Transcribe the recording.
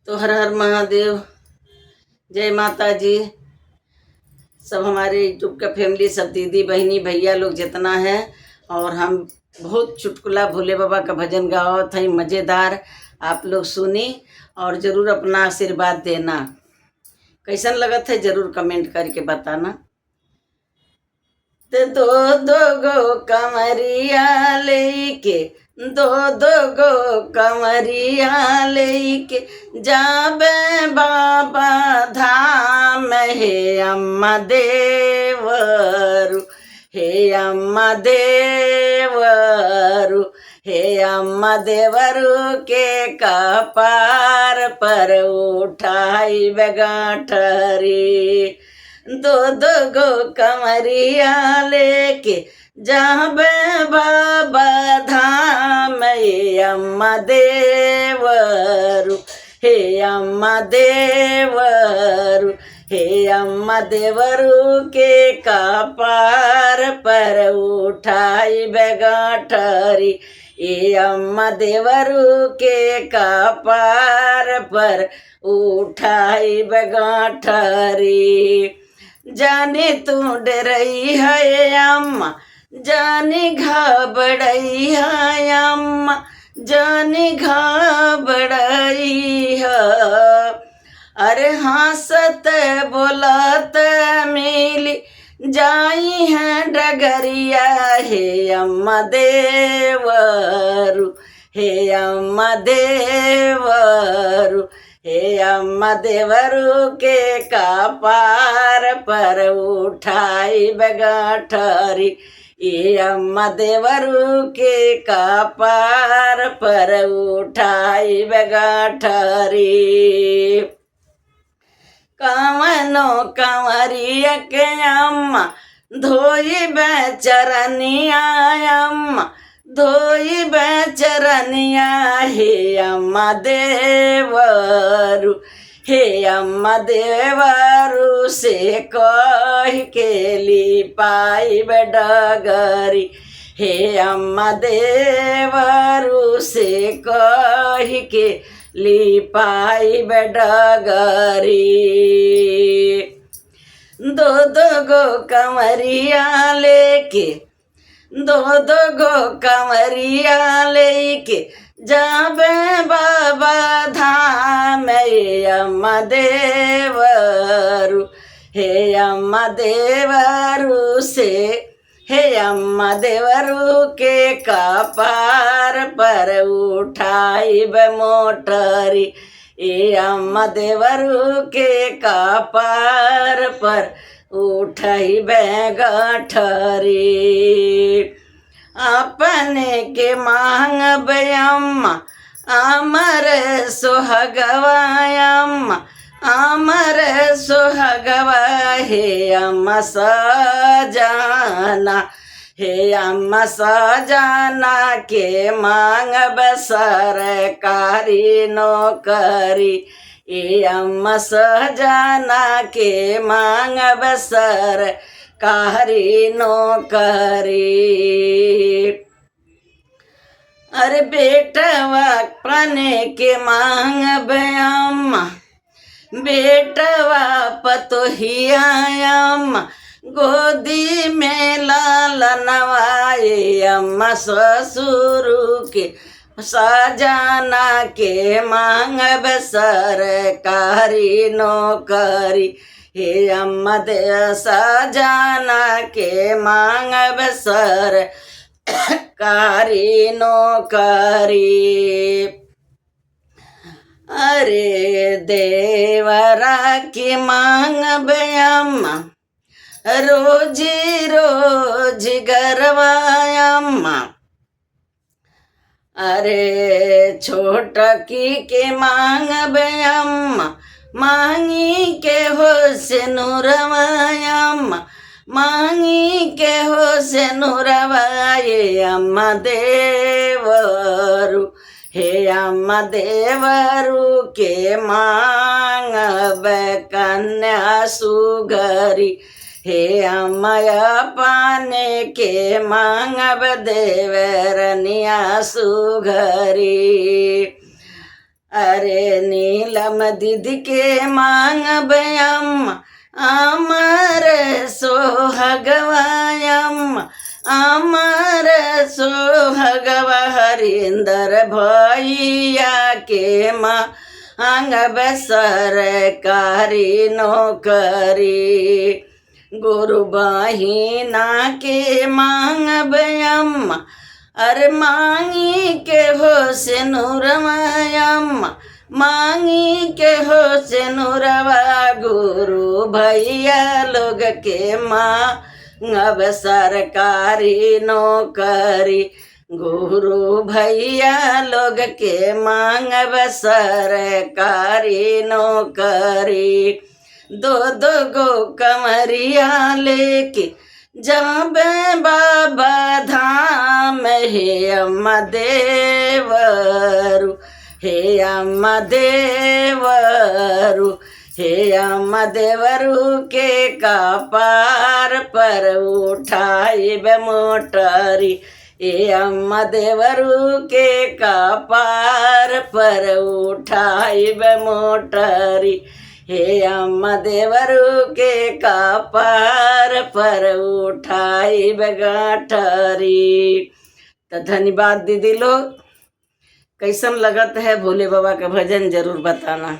तो हर हर महादेव, जय माता जी। सब हमारे यूट्यूब का फैमिली, सब दीदी बहनी भैया लोग जितना है, और हम बहुत चुटकुला भोले बाबा का भजन गाओ थे, मज़ेदार। आप लोग सुनी और ज़रूर अपना आशीर्वाद देना। कैसन लगत है ज़रूर कमेंट करके बताना। ते दो दो गो कमरिया लेके, दो दो गो कमरिया लेके जाबे बाबा धाम। हे अम्मा देवरु, हे अम्मा देवरु, हे अम्मा देवरु के कपार पर उठाई बेगाठरी। दो दो गो कमरिया लेके जाबे बाबा धाम। हे अम्मा देवरु, हे अम्मा देवरु, हे अम्मा देवरु के कपार पर उठाई बेगाठरी। ये अम्मा देवरु के कपार पर उठाई बेगाठरी। जाने तू डरई है अम्मा, जाने घबड़ई है अम्मा, जाने घबड़ई है। अरे हंसत बोलत मिली जाई है डगरिया। हे अम्मा देवरु, हे अम्मा देवरु, हे अम्मा देवरु के कपार पर उठाई बेगाठरी। ये अम्मा देवरु के कपार पर उठाई बेगाठरी। कवनो कंवरिया के अम्मा धोई बेचरनिया, अम्मा धोई बेचरनिया। हे अम्मा देवरु, हे अम्मा देवरु से कह के लिपाई बेडगरी। हे अम्मा देवरु से कह के लिपाई बेडगरी। दो दो गो कंवरिया लेके, दो दो गो कंवरिया लेके जाबे बाबा धाम। हे अम्मा देवरु, हे अम्मा देवरु से, हे अम्मा देवरु के कपार पर उठाई मोटरी। ये अम्मा देवरु के कपार पर उठाई बेगाठरी। अपने के मांग अम्मा अमर सुहगवा, अम्मा अमर सुहगवा। हे अम्मा सजाना, हे अम्मा सजाना के मांग सरकारी नौकरी। ये अम्मा सजाना के मांग सरकारी नौकरी। अरे बेटवा पने के मांग अम्मा, बेटवा पतोहिया अम्मा गोदी में लाल नवाए। अम्मा ससुर के सजाना के मांग सरकारी नौकरी। हे अम्मा दे सजाना के मांग सरकारी नौकरी। अरे देवरा की मांग अम्मा रोजी रोजी गरवाया अम्मा। अरे छोटकी के मांग अम्मा मांगी के हो से नूरवाया अम्मा, मांगी के हो से नूरवाए। अम्मा देवरु, हे अम्मा देवरु के मांग कन्या सुगरी। हे अम्मा पाने के मांगब देवरनिया सुघरी। अरे नीलम दीदी के मांगब अम्मा अमर सोहगवायम अमर सोहगवा हरिंदर भैया के मांगब सरकारी नौकरी गुरु बहिना के मांगब अम्मा अरे मांगी के हो से नूरमयम्मा मांगी के हो से नूरवा गुरु भैया लोग के मांगब सरकारी नौकरी गुरु भैया लोग के मांगब सरकारी नौकरी दो दो गो कमरिया लेके जाबे बाबा धाम हे अम्मा देवरू हे अम्मा देवरू हे अम्मा देवरू के कपार पर उठाइब मोटरी हे अम्मा देवरू के कपार पर उठाइब मोटरी हे अम्मा देवरू के कपार पर उठाइब गाठरी। तो धन्यवाद दीदी लोग। कैसन लगत है भोले बाबा का भजन जरूर बताना।